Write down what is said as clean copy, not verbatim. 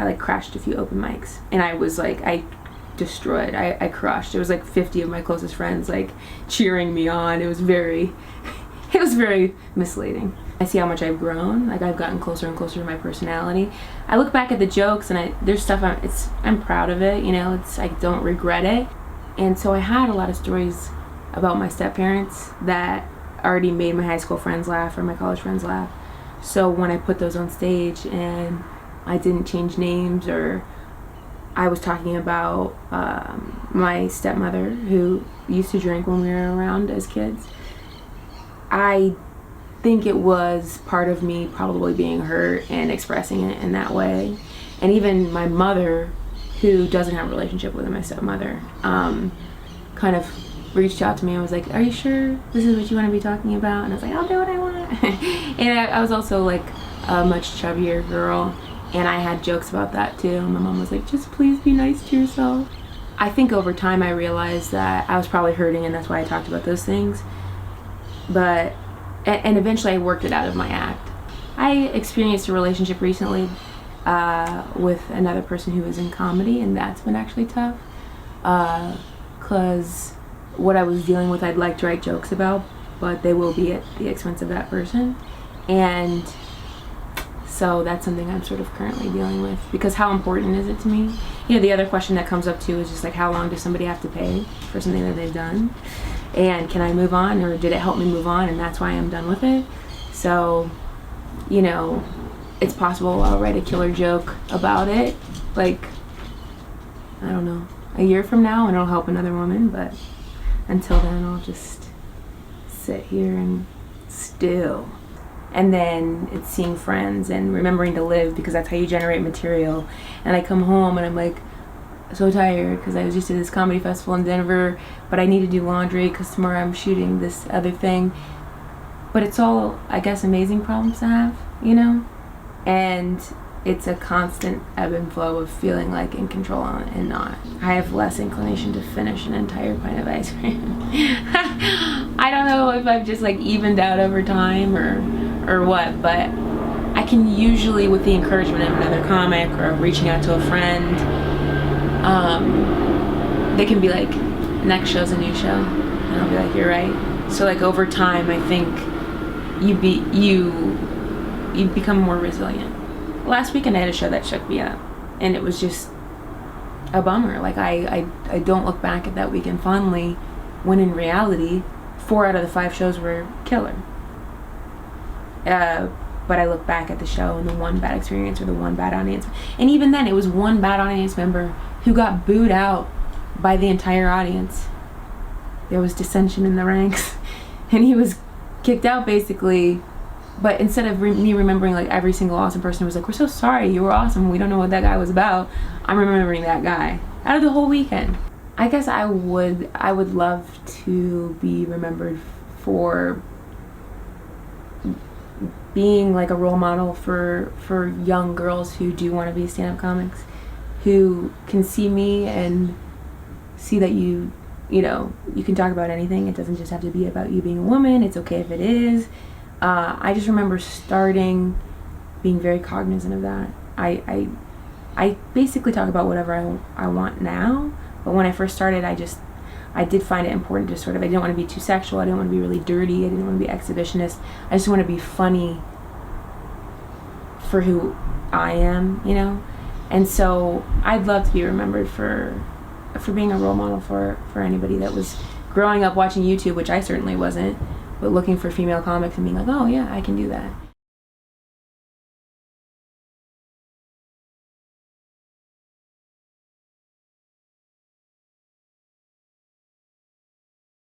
like crashed a few open mics, and I was like, I destroyed, I crushed. It was like 50 of my closest friends like cheering me on. It was very misleading. I see how much I've grown. Like, I've gotten closer and closer to my personality. I look back at the jokes, and there's stuff I'm proud of it, you know. I don't regret it. And so I had a lot of stories about my step-parents that already made my high school friends laugh or my college friends laugh. So when I put those on stage and I didn't change names, or I was talking about my stepmother who used to drink when we were around as kids, I think it was part of me probably being hurt and expressing it in that way. And even my mother, who doesn't have a relationship with my stepmother, kind of reached out to me and was like, are you sure this is what you want to be talking about? And I was like, I'll do what I want. And I was also like a much chubbier girl, and I had jokes about that too. And my mom was like, just please be nice to yourself. I think over time I realized that I was probably hurting, and that's why I talked about those things. But and eventually I worked it out of my act. I experienced a relationship recently with another person who was in comedy, and that's been actually tough, because what I was dealing with I'd like to write jokes about, but they will be at the expense of that person. And so that's something I'm sort of currently dealing with, because how important is it to me? You know, the other question that comes up too is just like, how long does somebody have to pay for something that they've done? And can I move on, or did it help me move on and that's why I'm done with it? So, you know, it's possible I'll write a killer joke about it, like, I don't know, a year from now, and it'll help another woman. But until then, I'll just sit here and still. And then it's seeing friends and remembering to live, because that's how you generate material. And I come home and I'm like so tired because I was just at this comedy festival in Denver, but I need to do laundry because tomorrow I'm shooting this other thing. But it's all, I guess, amazing problems to have, you know? And it's a constant ebb and flow of feeling like in control and not. I have less inclination to finish an entire pint of ice cream. I don't know if I've just like evened out over time or what, but I can usually, with the encouragement of another comic or reaching out to a friend, they can be like, next show's a new show, and I'll be like, you're right. So like over time, I think you become more resilient. Last weekend I had a show that shook me up, and it was just a bummer. Like I don't look back at that weekend fondly, when in reality 4 out of the 5 shows were killer. But I look back at the show and the one bad experience or the one bad audience, and even then it was one bad audience member who got booed out by the entire audience. There was dissension in the ranks and he was kicked out basically. But instead of me remembering like every single awesome person who was like, we're so sorry, you were awesome, we don't know what that guy was about, I'm remembering that guy out of the whole weekend. I guess I would love to be remembered for being like a role model for young girls who do want to be stand-up comics, who can see me and see that you know, you can talk about anything. It doesn't just have to be about you being a woman. It's okay if it is. I just remember being very cognizant of that. I basically talk about whatever I want now, but when I first started, I did find it important to sort of, I didn't want to be too sexual, I didn't want to be really dirty, I didn't want to be exhibitionist, I just want to be funny for who I am, you know? And so I'd love to be remembered for being a role model for anybody that was growing up watching YouTube, which I certainly wasn't, but looking for female comics and being like, oh yeah, I can do that.